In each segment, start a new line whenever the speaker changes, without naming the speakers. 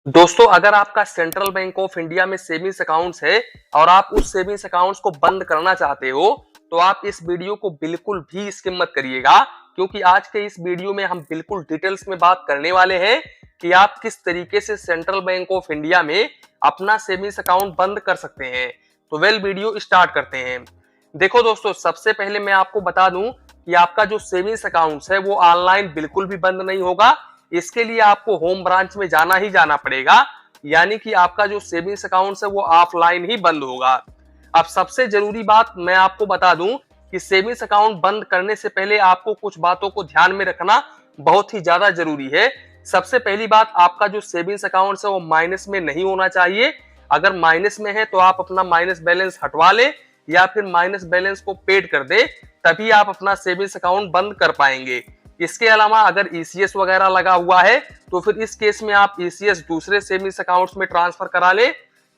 दोस्तों, अगर आपका सेंट्रल बैंक ऑफ इंडिया में सेविंग्स अकाउंट्स है और आप उस सेविंग्स अकाउंट्स को बंद करना चाहते हो तो आप इस वीडियो को बिल्कुल भी स्किप मत करिएगा, क्योंकि आज के इस वीडियो में हम बिल्कुल डिटेल्स में बात करने वाले हैं कि आप किस तरीके से सेंट्रल बैंक ऑफ इंडिया में अपना सेविंग्स अकाउंट बंद कर सकते हैं। तो वीडियो स्टार्ट करते हैं। देखो दोस्तों, सबसे पहले मैं आपको बता दूं कि आपका जो सेविंग्स अकाउंट्स है वो ऑनलाइन बिल्कुल भी बंद नहीं होगा। इसके लिए आपको होम ब्रांच में जाना ही जाना पड़ेगा, यानी कि आपका जो सेविंग्स अकाउंट है वो ऑफलाइन ही बंद होगा। अब सबसे जरूरी बात मैं आपको बता दूं कि सेविंग्स अकाउंट बंद करने से पहले आपको कुछ बातों को ध्यान में रखना बहुत ही ज्यादा जरूरी है। सबसे पहली बात, आपका जो सेविंग्स अकाउंट है वो माइनस में नहीं होना चाहिए। अगर माइनस में है तो आप अपना माइनस बैलेंस हटवा ले या फिर माइनस बैलेंस को पेड कर दे, तभी आप अपना सेविंग्स अकाउंट बंद कर पाएंगे। इसके अलावा अगर ईसीएस वगैरह लगा हुआ है तो फिर इस केस में आप ईसीएस दूसरे सेविंग्स अकाउंट्स में ट्रांसफर करा ले।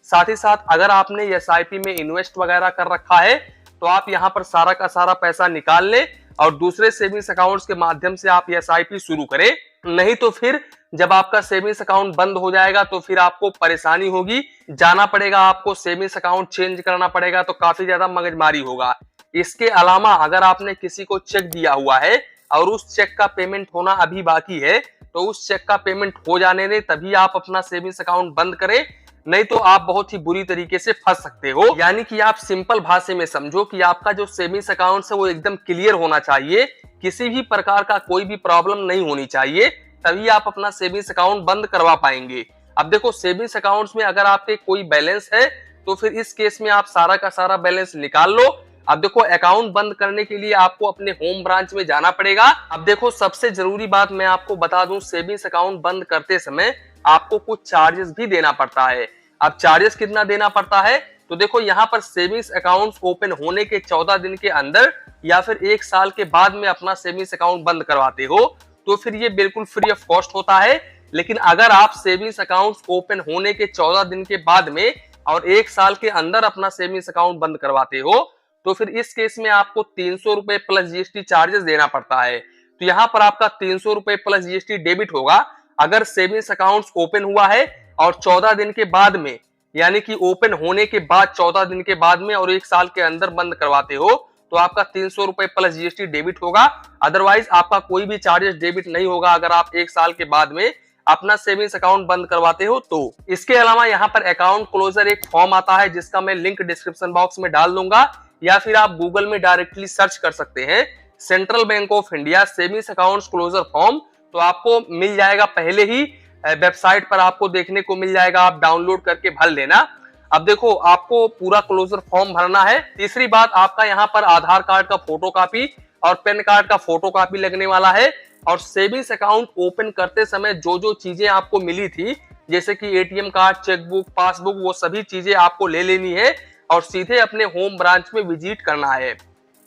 साथ ही साथ अगर आपने एसआईपी में इन्वेस्ट वगैरह कर रखा है तो आप यहाँ पर सारा का सारा पैसा निकाल ले और दूसरे सेविंग्स अकाउंट्स के माध्यम से आप एसआईपी शुरू करें। नहीं तो फिर जब आपका सेविंग्स अकाउंट बंद हो जाएगा तो फिर आपको परेशानी होगी, जाना पड़ेगा, आपको सेविंग्स अकाउंट चेंज करना पड़ेगा, तो काफी ज्यादा मगजमारी होगा। इसके अलावा अगर आपने किसी को चेक दिया हुआ है और उस चेक का पेमेंट होना अभी बाकी है तो उस चेक का पेमेंट हो जाने दें, तभी आप अपना सेविंग्स अकाउंट बंद करें, नहीं तो आप बहुत ही बुरी तरीके से फंस सकते हो। यानी कि आप सिंपल भाषा में समझो कि आपका जो सेविंग्स अकाउंट है वो एकदम क्लियर होना चाहिए, किसी भी प्रकार का कोई भी प्रॉब्लम नहीं होनी चाहिए, तभी आप अपना सेविंग्स अकाउंट बंद करवा पाएंगे। अब देखो, सेविंग्स अकाउंट्स में अगर आपके कोई बैलेंस है तो फिर इस केस में आप सारा का सारा बैलेंस निकाल लो। अब देखो, अकाउंट बंद करने के लिए आपको अपने होम ब्रांच में जाना पड़ेगा। अब देखो, सबसे जरूरी बात मैं आपको बता दूं, सेविंग्स अकाउंट बंद करते समय आपको कुछ चार्जेस भी देना पड़ता है। अब चार्जेस कितना देना पड़ता है तो देखो, यहाँ पर सेविंग्स अकाउंट ओपन होने के 14 दिन के अंदर या फिर 1 साल के बाद में अपना सेविंग्स अकाउंट बंद करवाते हो तो फिर ये बिल्कुल फ्री ऑफ कॉस्ट होता है। लेकिन अगर आप सेविंग्स अकाउंट ओपन होने के 14 दिन के बाद में और 1 साल के अंदर अपना सेविंग्स अकाउंट बंद करवाते हो तो फिर इस केस में आपको 300 रुपए प्लस जीएसटी चार्जेस देना पड़ता है। तो यहाँ पर आपका 300 रुपए प्लस जीएसटी डेबिट होगा अगर सेविंग्स अकाउंट ओपन हुआ है और 14 दिन के बाद में, यानी कि ओपन होने के बाद 14 दिन के बाद में और 1 साल के अंदर बंद करवाते हो तो आपका 300 रुपए प्लस जीएसटी डेबिट होगा। अदरवाइज आपका कोई भी चार्जेस डेबिट नहीं होगा अगर आप 1 साल के बाद में अपना सेविंग्स अकाउंट बंद करवाते हो तो। इसके अलावा यहाँ पर अकाउंट क्लोजर एक फॉर्म आता है जिसका मैं लिंक डिस्क्रिप्शन बॉक्स में डाल दूंगा, या फिर आप गूगल में डायरेक्टली सर्च कर सकते हैं central bank of India savings account closure form, तो आपको मिल जाएगा। पहले ही वेबसाइट पर आपको देखने को मिल जाएगा, आप डाउनलोड करके भर लेना। अब देखो, आपको पूरा क्लोजर फॉर्म भरना है। तीसरी बात, आपका यहाँ पर आधार कार्ड का फोटो कॉपी और पैन कार्ड का फोटो कॉपी लगने वाला है। और सेविंग्स अकाउंट ओपन करते समय जो जो चीजें आपको मिली थी, जैसे कि एटीएम कार्ड, चेकबुक, पासबुक, वो सभी चीजें आपको ले लेनी है और सीधे अपने होम ब्रांच में विजिट करना है।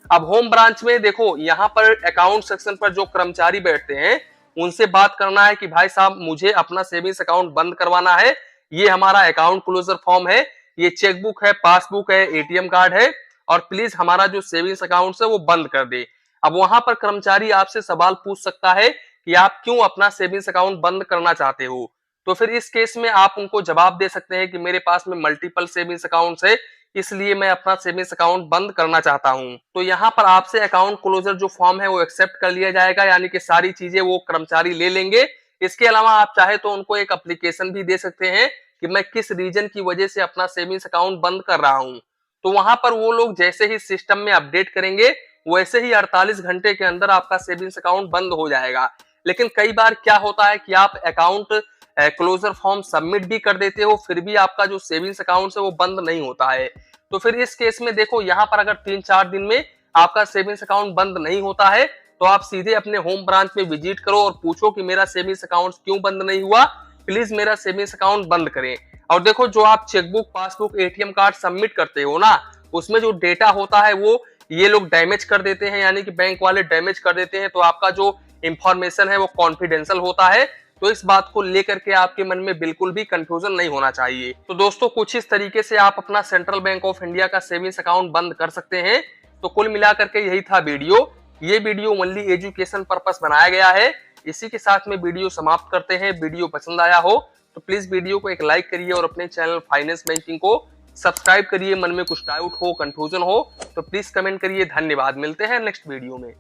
अब होम ब्रांच में देखो, यहाँ पर अकाउंट सेक्शन पर जो कर्मचारी बैठते हैं उनसे बात करना है कि भाई साहब, मुझे अपना सेविंग्स अकाउंट बंद करवाना है, ये हमारा अकाउंट क्लोजर फॉर्म है, ये चेकबुक है, पासबुक है, एटीएम कार्ड है, और प्लीज हमारा जो सेविंग्स अकाउंट है वो बंद कर दे। अब वहां पर कर्मचारी आपसे सवाल पूछ सकता है कि आप क्यों अपना सेविंग्स अकाउंट बंद करना चाहते हो, तो फिर इस केस में आप उनको जवाब दे सकते हैं कि मेरे पास में मल्टीपल सेविंग्स अकाउंट्स है, इसलिए मैं अपना सेविंग्स अकाउंट बंद करना चाहता हूं। तो यहाँ पर आपसे अकाउंट क्लोजर जो फॉर्म है वो एक्सेप्ट कर लिया जाएगा, यानी कि सारी चीजें वो कर्मचारी ले लेंगे। इसके अलावा आप चाहे तो उनको एक एप्लीकेशन भी दे सकते हैं कि मैं किस रीजन की वजह से अपना सेविंग्स अकाउंट बंद कर रहा हूं। तो वहां पर वो लोग जैसे ही सिस्टम में अपडेट करेंगे वैसे ही 48 घंटे के अंदर आपका सेविंग्स अकाउंट बंद हो जाएगा। लेकिन कई बार क्या होता है कि आप अकाउंट क्लोजर फॉर्म सबमिट भी कर देते हो, फिर भी आपका जो सेविंग्स अकाउंट है वो बंद नहीं होता है। तो फिर इस केस में देखो, यहाँ पर अगर 3-4 दिन में आपका सेविंग्स अकाउंट बंद नहीं होता है तो आप सीधे अपने होम ब्रांच में विजिट करो और पूछो कि मेरा सेविंग्स अकाउंट क्यों बंद नहीं हुआ, प्लीज मेरा सेविंग्स अकाउंट बंद करें। और देखो, जो आप chequebook, passbook, ATM card submit करते हो ना, उसमें जो डेटा होता है वो ये लोग डैमेज कर देते हैं, यानी कि बैंक वाले डैमेज कर देते हैं, तो आपका जो इंफॉर्मेशन है वो कॉन्फिडेंशियल होता है। तो इस बात को लेकर के आपके मन में बिल्कुल भी कंफ्यूजन नहीं होना चाहिए। तो दोस्तों, कुछ इस तरीके से आप अपना सेंट्रल बैंक ऑफ इंडिया का सेविंग्स अकाउंट बंद कर सकते हैं। तो कुल मिलाकर के यही था वीडियो। ये वीडियो ओनली एजुकेशन पर्पस बनाया गया है। इसी के साथ में वीडियो समाप्त करते हैं। वीडियो पसंद आया हो तो प्लीज वीडियो को एक लाइक करिए और अपने चैनल फाइनेंस बैंकिंग को सब्सक्राइब करिए। मन में कुछ डाउट हो, कंफ्यूजन हो तो प्लीज कमेंट करिए। धन्यवाद, मिलते हैं नेक्स्ट वीडियो में।